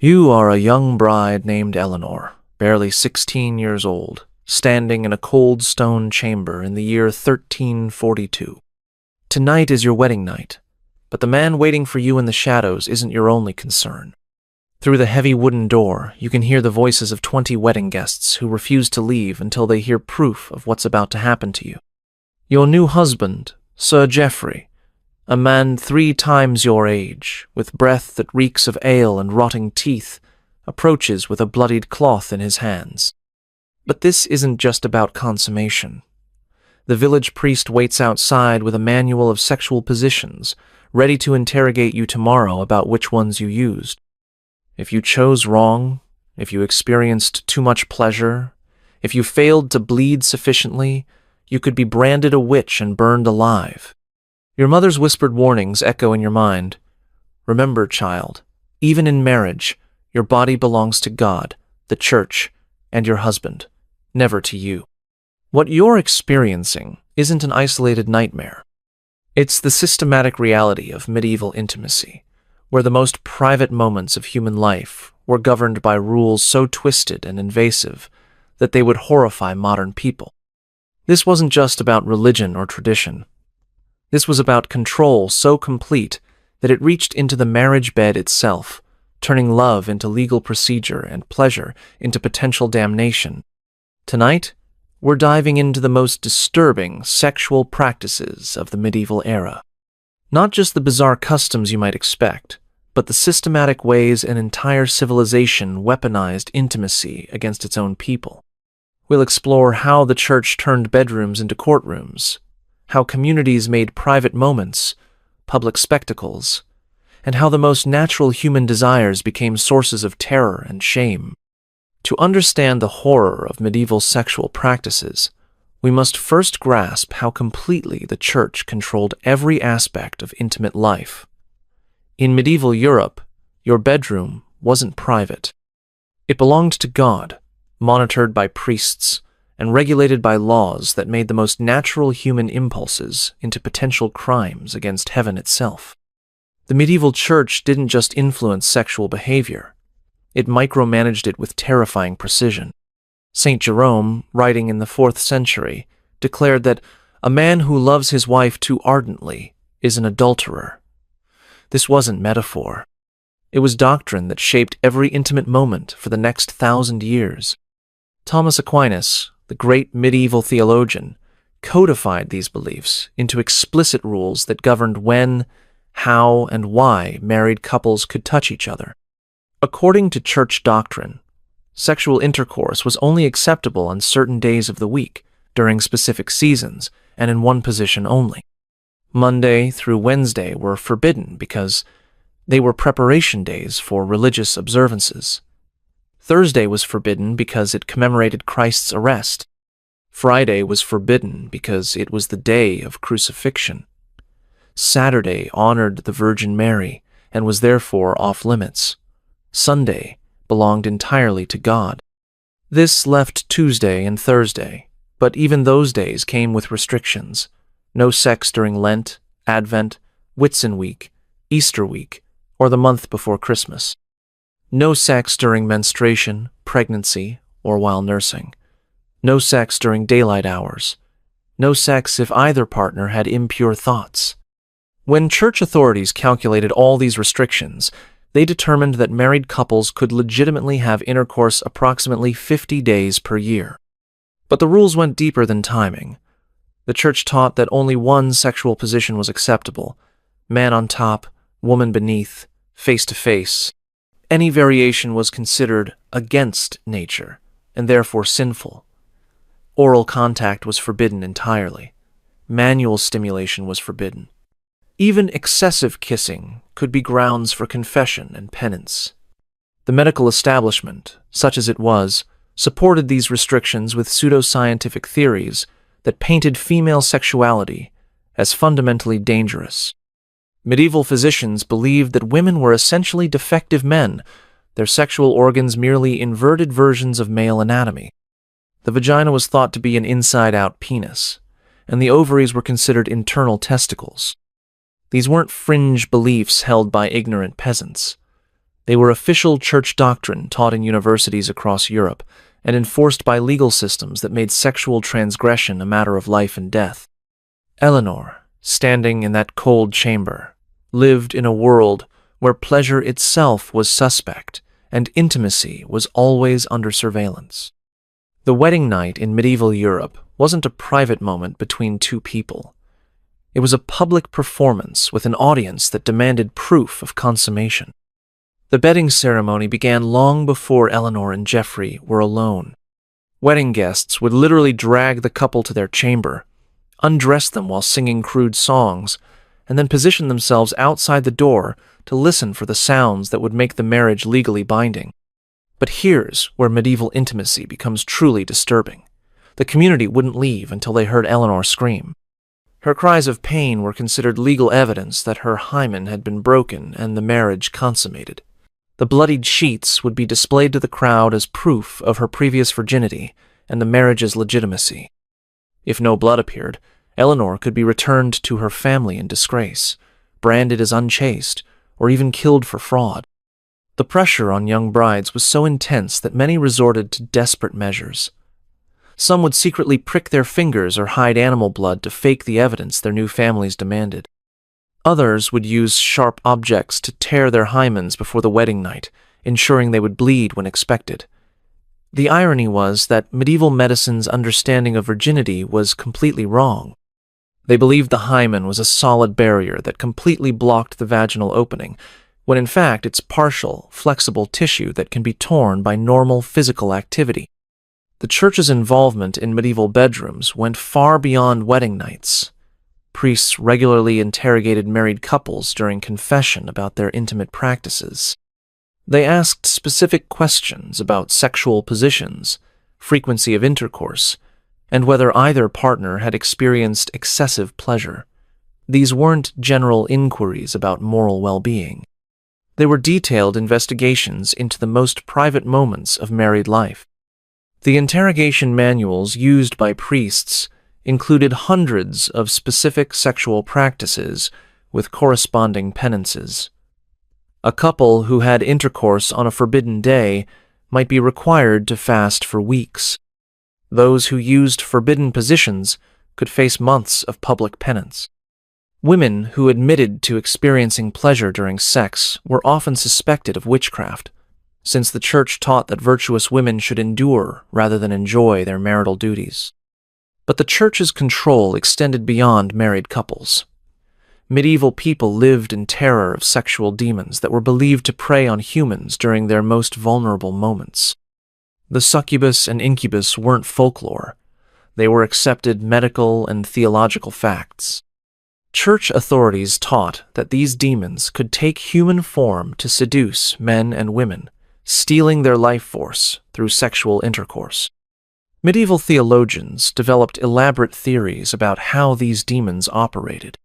You are a young bride named Eleanor, barely 16 years old, standing in a cold stone chamber in the year 1342. Tonight is your wedding night, but the man waiting for you in the shadows isn't your only concern. Through the heavy wooden door, you can hear the voices of 20 wedding guests who refuse to leave until they hear proof of what's about to happen to you. Your new husband, Sir Geoffrey, a man 3 times your age, with breath that reeks of ale and rotting teeth, approaches with a bloodied cloth in his hands. But this isn't just about consummation. The village priest waits outside with a manual of sexual positions, ready to interrogate you tomorrow about which ones you used. If you chose wrong, if you experienced too much pleasure, if you failed to bleed sufficiently, you could be branded a witch and burned alive. Your mother's whispered warnings echo in your mind. Remember, child, even in marriage, your body belongs to God, the church, and your husband, never to you. What you're experiencing isn't an isolated nightmare. It's the systematic reality of medieval intimacy, where the most private moments of human life were governed by rules so twisted and invasive that they would horrify modern people. This wasn't just about religion or tradition. This was about control so complete that it reached into the marriage bed itself, turning love into legal procedure and pleasure into potential damnation. Tonight, we're diving into the most disturbing sexual practices of the medieval era. Not just the bizarre customs you might expect, but the systematic ways an entire civilization weaponized intimacy against its own people. We'll explore how the church turned bedrooms into courtrooms, how communities made private moments public spectacles, and how the most natural human desires became sources of terror and shame. To understand the horror of medieval sexual practices, we must first grasp how completely the church controlled every aspect of intimate life. In medieval Europe, your bedroom wasn't private. It belonged to God, monitored by priests, and regulated by laws that made the most natural human impulses into potential crimes against heaven itself. The medieval church didn't just influence sexual behavior, it micromanaged it with terrifying precision. Saint Jerome, writing in the 4th century, declared that a man who loves his wife too ardently is an adulterer. This wasn't metaphor. It was doctrine that shaped every intimate moment for the next 1,000 years. Thomas Aquinas, the great medieval theologian, codified these beliefs into explicit rules that governed when, how, and why married couples could touch each other. According to church doctrine, sexual intercourse was only acceptable on certain days of the week, during specific seasons, and in one position only. Monday through Wednesday were forbidden because they were preparation days for religious observances. Thursday was forbidden because it commemorated Christ's arrest. Friday was forbidden because it was the day of crucifixion. Saturday honored the Virgin Mary and was therefore off limits. Sunday belonged entirely to God. This left Tuesday and Thursday, but even those days came with restrictions. No sex during Lent, Advent, Whitsun week, Easter week, or the month before Christmas. No sex during menstruation, pregnancy, or while nursing. No sex during daylight hours. No sex if either partner had impure thoughts. When church authorities calculated all these restrictions, they determined that married couples could legitimately have intercourse approximately 50 days per year. But the rules went deeper than timing. The church taught that only one sexual position was acceptable: man on top, woman beneath, face to face. Any variation was considered against nature, and therefore sinful. Oral contact was forbidden entirely. Manual stimulation was forbidden. Even excessive kissing could be grounds for confession and penance. The medical establishment, such as it was, supported these restrictions with pseudoscientific theories that painted female sexuality as fundamentally dangerous. Medieval physicians believed that women were essentially defective men, their sexual organs merely inverted versions of male anatomy. The vagina was thought to be an inside-out penis, and the ovaries were considered internal testicles. These weren't fringe beliefs held by ignorant peasants. They were official church doctrine taught in universities across Europe and enforced by legal systems that made sexual transgression a matter of life and death. Eleanor, standing in that cold chamber, lived in a world where pleasure itself was suspect and intimacy was always under surveillance. The wedding night in medieval Europe wasn't a private moment between two people. It was a public performance with an audience that demanded proof of consummation. The bedding ceremony began long before Eleanor and Geoffrey were alone. Wedding guests would literally drag the couple to their chamber, undress them while singing crude songs, and then position themselves outside the door to listen for the sounds that would make the marriage legally binding. But here's where medieval intimacy becomes truly disturbing. The community wouldn't leave until they heard Eleanor scream. Her cries of pain were considered legal evidence that her hymen had been broken and the marriage consummated. The bloodied sheets would be displayed to the crowd as proof of her previous virginity and the marriage's legitimacy. If no blood appeared, Eleanor could be returned to her family in disgrace, branded as unchaste, or even killed for fraud. The pressure on young brides was so intense that many resorted to desperate measures. Some would secretly prick their fingers or hide animal blood to fake the evidence their new families demanded. Others would use sharp objects to tear their hymens before the wedding night, ensuring they would bleed when expected. The irony was that medieval medicine's understanding of virginity was completely wrong. They believed the hymen was a solid barrier that completely blocked the vaginal opening, when in fact it's partial, flexible tissue that can be torn by normal physical activity. The church's involvement in medieval bedrooms went far beyond wedding nights. Priests regularly interrogated married couples during confession about their intimate practices. They asked specific questions about sexual positions, frequency of intercourse, and whether either partner had experienced excessive pleasure. These weren't general inquiries about moral well-being. They were detailed investigations into the most private moments of married life. The interrogation manuals used by priests included hundreds of specific sexual practices with corresponding penances. A couple who had intercourse on a forbidden day might be required to fast for weeks. Those who used forbidden positions could face months of public penance. Women who admitted to experiencing pleasure during sex were often suspected of witchcraft, since the church taught that virtuous women should endure rather than enjoy their marital duties. But the church's control extended beyond married couples. Medieval people lived in terror of sexual demons that were believed to prey on humans during their most vulnerable moments. The succubus and incubus weren't folklore. They were accepted medical and theological facts. Church authorities taught that these demons could take human form to seduce men and women, stealing their life force through sexual intercourse. Medieval theologians developed elaborate theories about how these demons operated.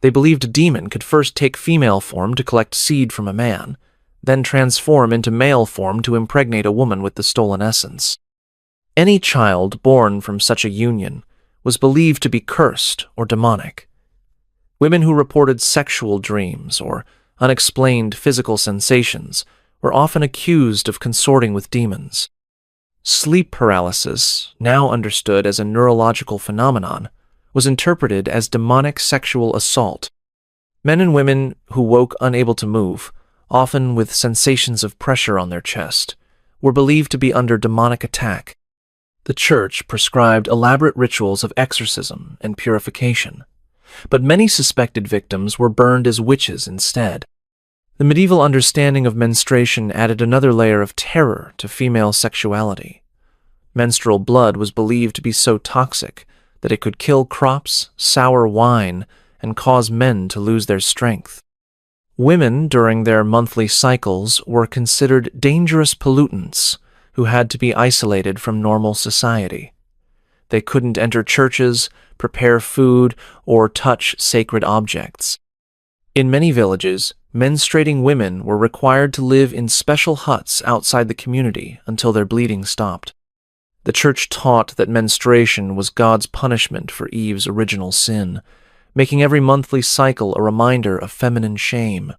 They believed a demon could first take female form to collect seed from a man, then transform into male form to impregnate a woman with the stolen essence. Any child born from such a union was believed to be cursed or demonic. Women who reported sexual dreams or unexplained physical sensations were often accused of consorting with demons. Sleep paralysis, now understood as a neurological phenomenon, was interpreted as demonic sexual assault. Men and women who woke unable to move, often with sensations of pressure on their chest, were believed to be under demonic attack. The church prescribed elaborate rituals of exorcism and purification, but many suspected victims were burned as witches instead. The medieval understanding of menstruation added another layer of terror to female sexuality. Menstrual blood was believed to be so toxic that it could kill crops, sour wine, and cause men to lose their strength. Women during their monthly cycles were considered dangerous pollutants who had to be isolated from normal society. They couldn't enter churches, prepare food, or touch sacred objects. In many villages, menstruating women were required to live in special huts outside the community until their bleeding stopped. The church taught that menstruation was God's punishment for Eve's original sin, making every monthly cycle a reminder of feminine shame.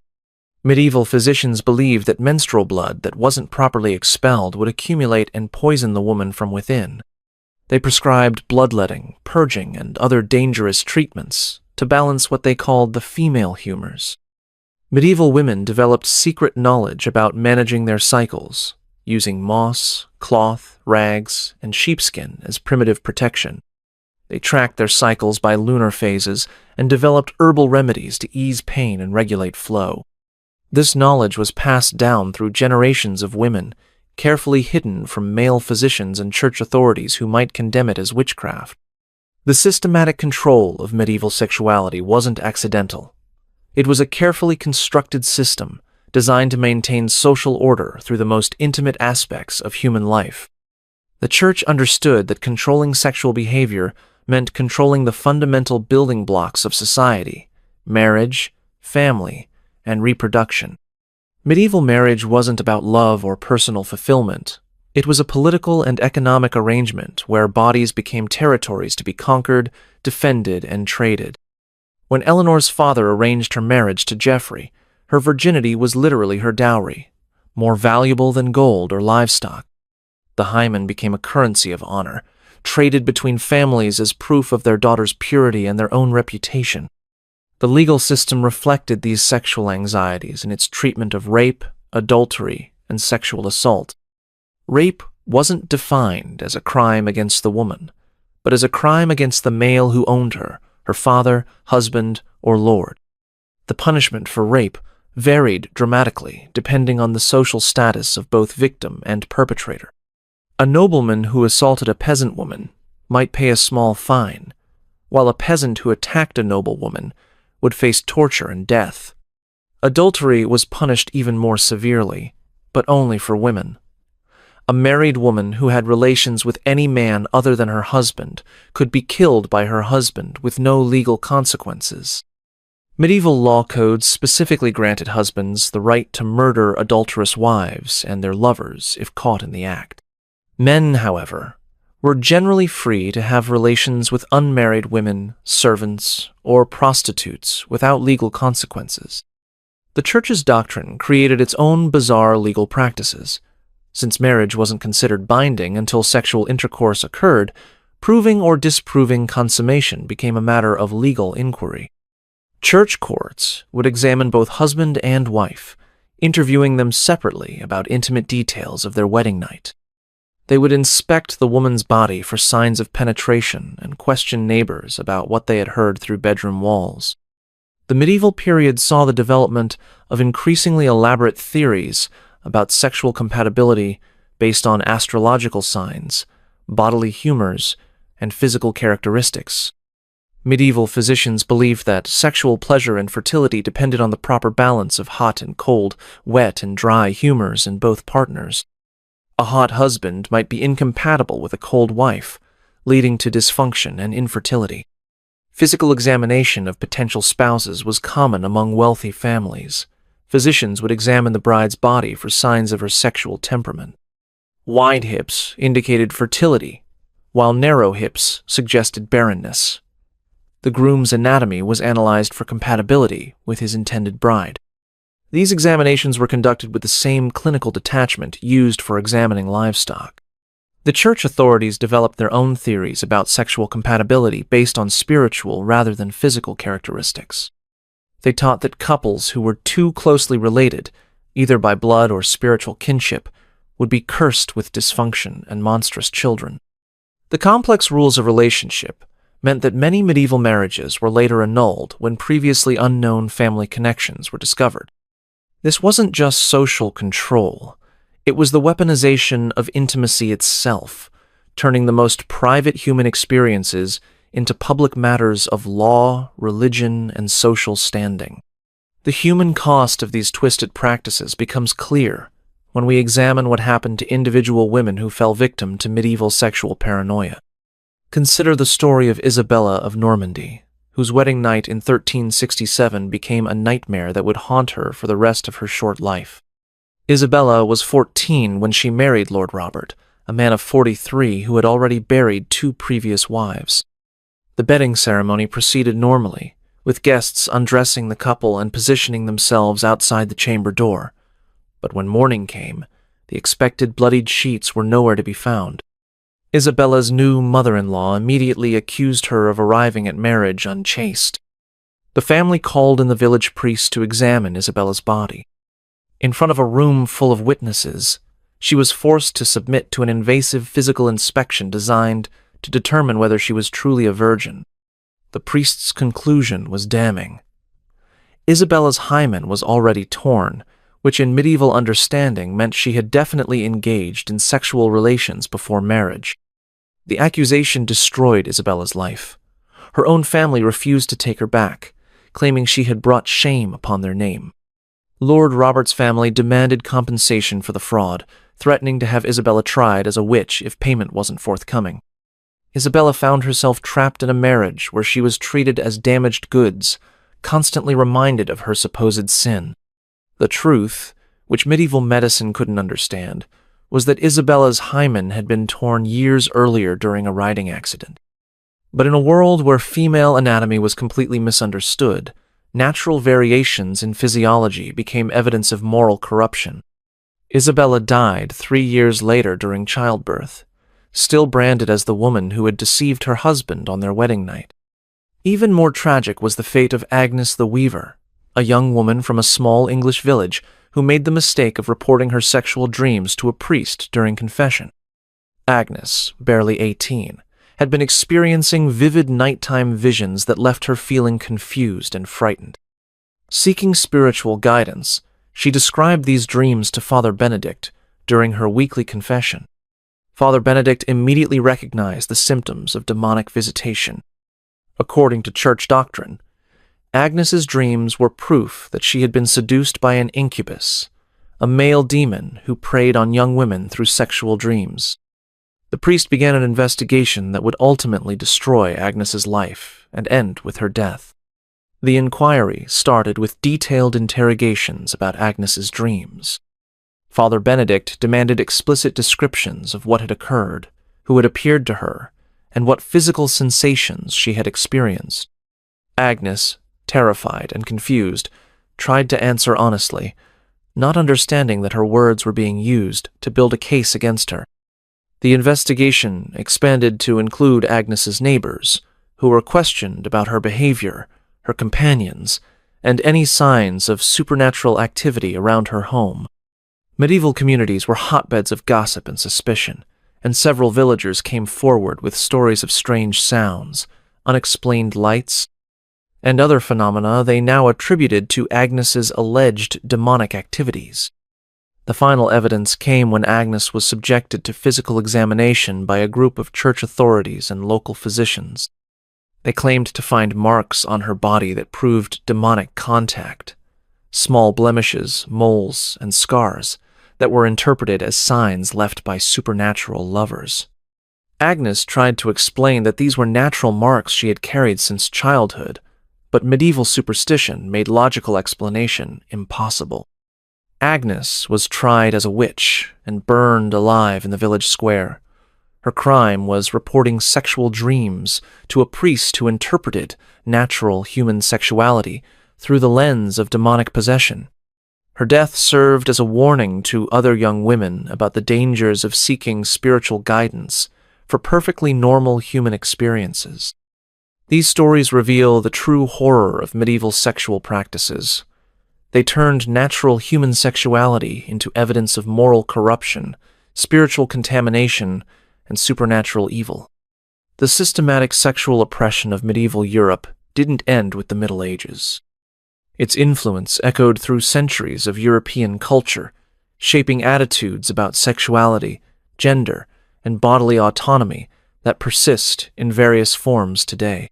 Medieval physicians believed that menstrual blood that wasn't properly expelled would accumulate and poison the woman from within. They prescribed bloodletting, purging, and other dangerous treatments to balance what they called the female humors. Medieval women developed secret knowledge about managing their cycles, using moss, cloth, rags, and sheepskin as primitive protection. They tracked their cycles by lunar phases and developed herbal remedies to ease pain and regulate flow. This knowledge was passed down through generations of women, carefully hidden from male physicians and church authorities who might condemn it as witchcraft. The systematic control of medieval sexuality wasn't accidental. It was a carefully constructed system designed to maintain social order through the most intimate aspects of human life. The church understood that controlling sexual behavior meant controlling the fundamental building blocks of society: marriage, family, and reproduction. Medieval marriage wasn't about love or personal fulfillment. It was a political and economic arrangement where bodies became territories to be conquered, defended, and traded. When Eleanor's father arranged her marriage to Geoffrey, her virginity was literally her dowry, more valuable than gold or livestock. The hymen became a currency of honor, traded between families as proof of their daughter's purity and their own reputation. The legal system reflected these sexual anxieties in its treatment of rape, adultery, and sexual assault. Rape wasn't defined as a crime against the woman, but as a crime against the male who owned her, her father, husband, or lord. The punishment for rape varied dramatically depending on the social status of both victim and perpetrator. A nobleman who assaulted a peasant woman might pay a small fine, while a peasant who attacked a noblewoman would face torture and death. Adultery was punished even more severely, but only for women. A married woman who had relations with any man other than her husband could be killed by her husband with no legal consequences. Medieval law codes specifically granted husbands the right to murder adulterous wives and their lovers if caught in the act. Men, however, were generally free to have relations with unmarried women, servants, or prostitutes without legal consequences. The Church's doctrine created its own bizarre legal practices. Since marriage wasn't considered binding until sexual intercourse occurred, proving or disproving consummation became a matter of legal inquiry. Church courts would examine both husband and wife, interviewing them separately about intimate details of their wedding night. They would inspect the woman's body for signs of penetration and question neighbors about what they had heard through bedroom walls. The medieval period saw the development of increasingly elaborate theories about sexual compatibility based on astrological signs, bodily humors, and physical characteristics. Medieval physicians believed that sexual pleasure and fertility depended on the proper balance of hot and cold, wet and dry humors in both partners. A hot husband might be incompatible with a cold wife, leading to dysfunction and infertility. Physical examination of potential spouses was common among wealthy families. Physicians would examine the bride's body for signs of her sexual temperament. Wide hips indicated fertility, while narrow hips suggested barrenness. The groom's anatomy was analyzed for compatibility with his intended bride. These examinations were conducted with the same clinical detachment used for examining livestock. The church authorities developed their own theories about sexual compatibility based on spiritual rather than physical characteristics. They taught that couples who were too closely related, either by blood or spiritual kinship, would be cursed with dysfunction and monstrous children. The complex rules of relationship meant that many medieval marriages were later annulled when previously unknown family connections were discovered. This wasn't just social control. It was the weaponization of intimacy itself, turning the most private human experiences into public matters of law, religion, and social standing. The human cost of these twisted practices becomes clear when we examine what happened to individual women who fell victim to medieval sexual paranoia. Consider the story of Isabella of Normandy, whose wedding night in 1367 became a nightmare that would haunt her for the rest of her short life. Isabella was 14 when she married Lord Robert, a man of 43 who had already buried 2 previous wives. The bedding ceremony proceeded normally, with guests undressing the couple and positioning themselves outside the chamber door. But when morning came, the expected bloodied sheets were nowhere to be found. Isabella's new mother-in-law immediately accused her of arriving at marriage unchaste. The family called in the village priest to examine Isabella's body. In front of a room full of witnesses, she was forced to submit to an invasive physical inspection designed to determine whether she was truly a virgin. The priest's conclusion was damning. Isabella's hymen was already torn, which in medieval understanding meant she had definitely engaged in sexual relations before marriage. The accusation destroyed Isabella's life. Her own family refused to take her back, claiming she had brought shame upon their name. Lord Robert's family demanded compensation for the fraud, threatening to have Isabella tried as a witch if payment wasn't forthcoming. Isabella found herself trapped in a marriage where she was treated as damaged goods, constantly reminded of her supposed sin. The truth, which medieval medicine couldn't understand, was that Isabella's hymen had been torn years earlier during a riding accident. But in a world where female anatomy was completely misunderstood, natural variations in physiology became evidence of moral corruption. Isabella died 3 years later during childbirth, still branded as the woman who had deceived her husband on their wedding night. Even more tragic was the fate of Agnes the Weaver, a young woman from a small English village who made the mistake of reporting her sexual dreams to a priest during confession. Agnes, barely 18, had been experiencing vivid nighttime visions that left her feeling confused and frightened. Seeking spiritual guidance, she described these dreams to Father Benedict during her weekly confession. Father Benedict immediately recognized the symptoms of demonic visitation. According to church doctrine, Agnes's dreams were proof that she had been seduced by an incubus, a male demon who preyed on young women through sexual dreams. The priest began an investigation that would ultimately destroy Agnes's life and end with her death. The inquiry started with detailed interrogations about Agnes's dreams. Father Benedict demanded explicit descriptions of what had occurred, who had appeared to her, and what physical sensations she had experienced. Agnes, terrified and confused, tried to answer honestly, not understanding that her words were being used to build a case against her. The investigation expanded to include Agnes's neighbors, who were questioned about her behavior, her companions, and any signs of supernatural activity around her home. Medieval communities were hotbeds of gossip and suspicion, and several villagers came forward with stories of strange sounds, unexplained lights, and other phenomena they now attributed to Agnes's alleged demonic activities. The final evidence came when Agnes was subjected to physical examination by a group of church authorities and local physicians. They claimed to find marks on her body that proved demonic contact, small blemishes, moles, and scars that were interpreted as signs left by supernatural lovers. Agnes tried to explain that these were natural marks she had carried since childhood, but medieval superstition made logical explanation impossible. Agnes was tried as a witch and burned alive in the village square. Her crime was reporting sexual dreams to a priest who interpreted natural human sexuality through the lens of demonic possession. Her death served as a warning to other young women about the dangers of seeking spiritual guidance for perfectly normal human experiences. These stories reveal the true horror of medieval sexual practices. They turned natural human sexuality into evidence of moral corruption, spiritual contamination, and supernatural evil. The systematic sexual oppression of medieval Europe didn't end with the Middle Ages. Its influence echoed through centuries of European culture, shaping attitudes about sexuality, gender, and bodily autonomy that persist in various forms today.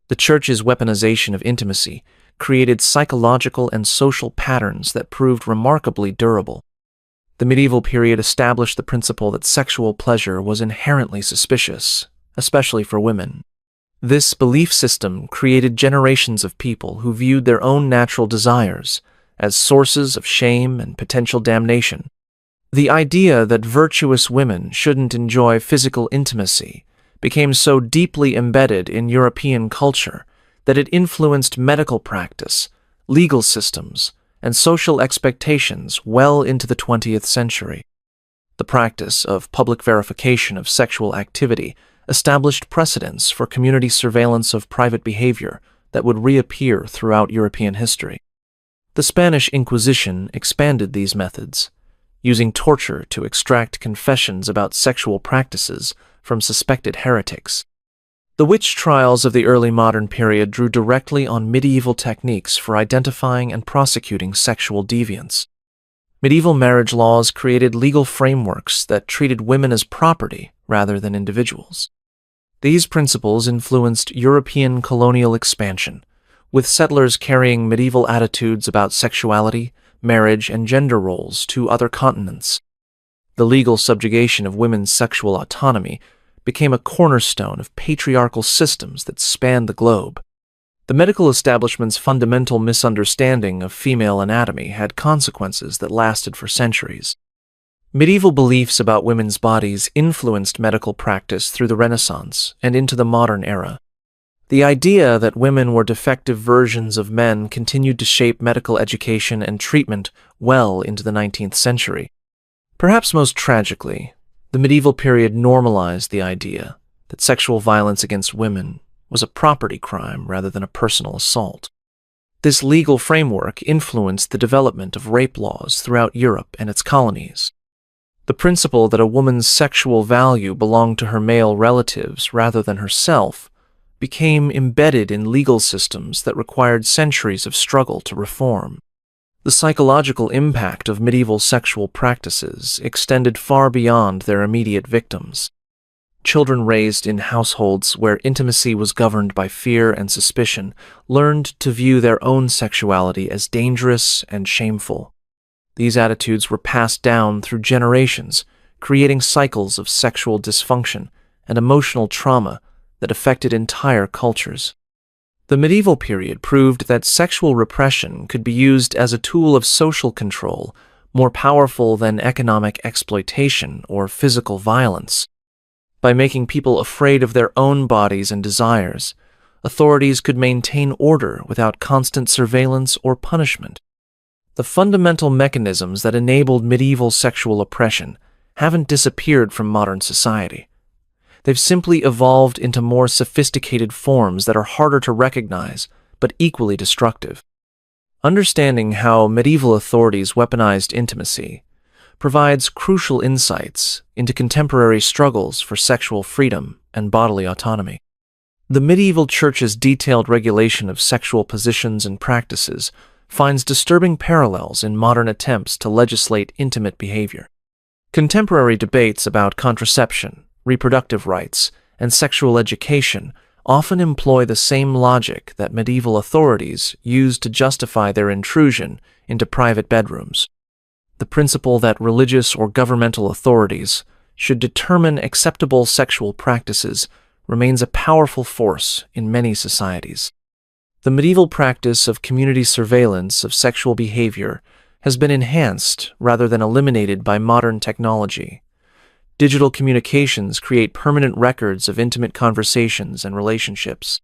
The Church's weaponization of intimacy created psychological and social patterns that proved remarkably durable. The medieval period established the principle that sexual pleasure was inherently suspicious, especially for women. This belief system created generations of people who viewed their own natural desires as sources of shame and potential damnation. The idea that virtuous women shouldn't enjoy physical intimacy became so deeply embedded in European culture that it influenced medical practice, legal systems, and social expectations well into the 20th century. The practice of public verification of sexual activity established precedents for community surveillance of private behavior that would reappear throughout European history. The Spanish Inquisition expanded these methods, using torture to extract confessions about sexual practices from suspected heretics. The witch trials of the early modern period drew directly on medieval techniques for identifying and prosecuting sexual deviants. Medieval marriage laws created legal frameworks that treated women as property rather than individuals. These principles influenced European colonial expansion, with settlers carrying medieval attitudes about sexuality, marriage, and gender roles to other continents. The legal subjugation of women's sexual autonomy became a cornerstone of patriarchal systems that spanned the globe. The medical establishment's fundamental misunderstanding of female anatomy had consequences that lasted for centuries. Medieval beliefs about women's bodies influenced medical practice through the Renaissance and into the modern era. The idea that women were defective versions of men continued to shape medical education and treatment well into the 19th century. Perhaps most tragically, the medieval period normalized the idea that sexual violence against women was a property crime rather than a personal assault. This legal framework influenced the development of rape laws throughout Europe and its colonies. The principle that a woman's sexual value belonged to her male relatives rather than herself became embedded in legal systems that required centuries of struggle to reform. The psychological impact of medieval sexual practices extended far beyond their immediate victims. Children raised in households where intimacy was governed by fear and suspicion learned to view their own sexuality as dangerous and shameful. These attitudes were passed down through generations, creating cycles of sexual dysfunction and emotional trauma that affected entire cultures. The medieval period proved that sexual repression could be used as a tool of social control, more powerful than economic exploitation or physical violence. By making people afraid of their own bodies and desires, authorities could maintain order without constant surveillance or punishment. The fundamental mechanisms that enabled medieval sexual oppression haven't disappeared from modern society. They've simply evolved into more sophisticated forms that are harder to recognize, but equally destructive. Understanding how medieval authorities weaponized intimacy provides crucial insights into contemporary struggles for sexual freedom and bodily autonomy. The medieval church's detailed regulation of sexual positions and practices finds disturbing parallels in modern attempts to legislate intimate behavior. Contemporary debates about contraception, reproductive rights, and sexual education often employ the same logic that medieval authorities used to justify their intrusion into private bedrooms. The principle that religious or governmental authorities should determine acceptable sexual practices remains a powerful force in many societies. The medieval practice of community surveillance of sexual behavior has been enhanced rather than eliminated by modern technology. Digital communications create permanent records of intimate conversations and relationships.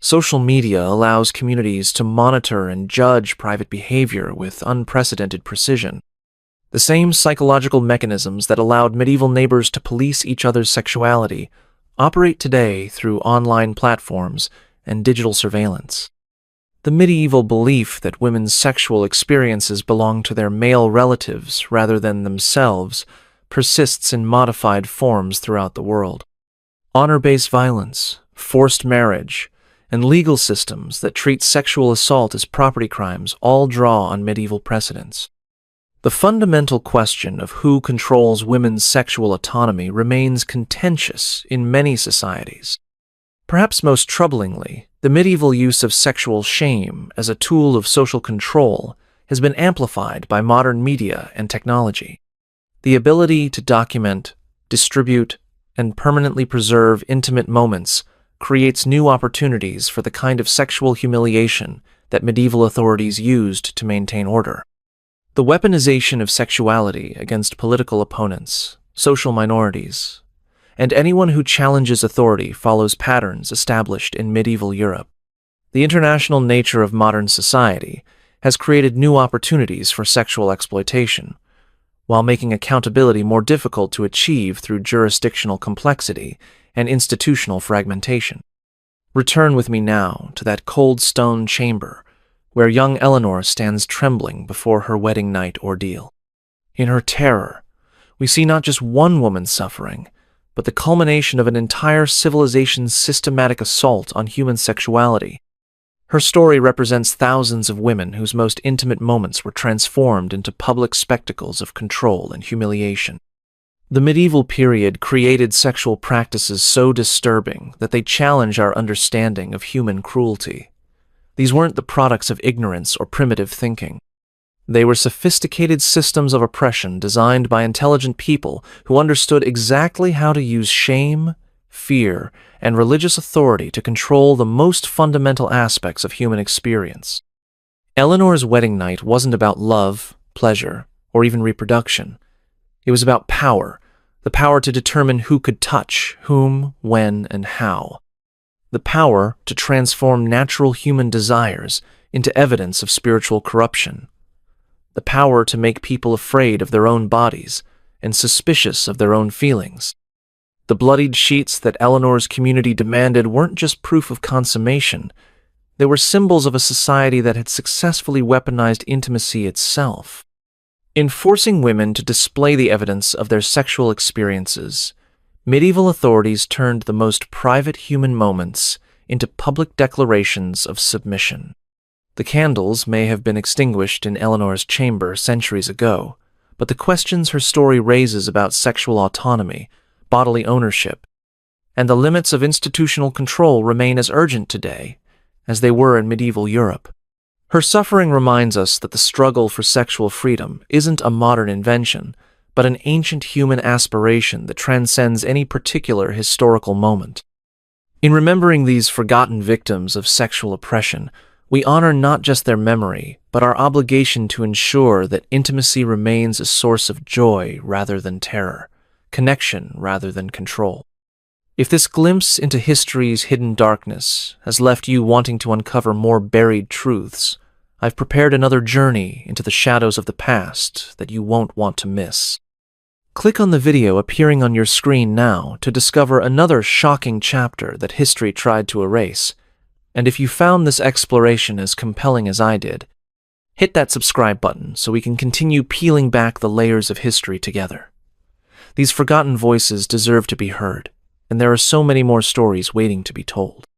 Social media allows communities to monitor and judge private behavior with unprecedented precision. The same psychological mechanisms that allowed medieval neighbors to police each other's sexuality operate today through online platforms and digital surveillance. The medieval belief that women's sexual experiences belong to their male relatives rather than themselves persists in modified forms throughout the world. Honor-based violence, forced marriage, and legal systems that treat sexual assault as property crimes all draw on medieval precedents. The fundamental question of who controls women's sexual autonomy remains contentious in many societies. Perhaps most troublingly, the medieval use of sexual shame as a tool of social control has been amplified by modern media and technology. The ability to document, distribute, and permanently preserve intimate moments creates new opportunities for the kind of sexual humiliation that medieval authorities used to maintain order. The weaponization of sexuality against political opponents, social minorities, and anyone who challenges authority follows patterns established in medieval Europe. The international nature of modern society has created new opportunities for sexual exploitation, while making accountability more difficult to achieve through jurisdictional complexity and institutional fragmentation. Return with me now to that cold stone chamber where young Eleanor stands trembling before her wedding night ordeal. In her terror, we see not just one woman suffering, but the culmination of an entire civilization's systematic assault on human sexuality. Her story represents thousands of women whose most intimate moments were transformed into public spectacles of control and humiliation. The medieval period created sexual practices so disturbing that they challenge our understanding of human cruelty. These weren't the products of ignorance or primitive thinking. They were sophisticated systems of oppression designed by intelligent people who understood exactly how to use shame, fear, and religious authority to control the most fundamental aspects of human experience. Eleanor's wedding night wasn't about love, pleasure, or even reproduction. It was about power, the power to determine who could touch, whom, when, and how. The power to transform natural human desires into evidence of spiritual corruption. The power to make people afraid of their own bodies and suspicious of their own feelings. The bloodied sheets that Eleanor's community demanded weren't just proof of consummation. They were symbols of a society that had successfully weaponized intimacy itself. In forcing women to display the evidence of their sexual experiences, medieval authorities turned the most private human moments into public declarations of submission. The candles may have been extinguished in Eleanor's chamber centuries ago, but the questions her story raises about sexual autonomy, bodily ownership, and the limits of institutional control remain as urgent today as they were in medieval Europe. Her suffering reminds us that the struggle for sexual freedom isn't a modern invention, but an ancient human aspiration that transcends any particular historical moment. In remembering these forgotten victims of sexual oppression, we honor not just their memory, but our obligation to ensure that intimacy remains a source of joy rather than terror, connection rather than control. If this glimpse into history's hidden darkness has left you wanting to uncover more buried truths, I've prepared another journey into the shadows of the past that you won't want to miss. Click on the video appearing on your screen now to discover another shocking chapter that history tried to erase. And if you found this exploration as compelling as I did, hit that subscribe button so we can continue peeling back the layers of history together. These forgotten voices deserve to be heard, and there are so many more stories waiting to be told.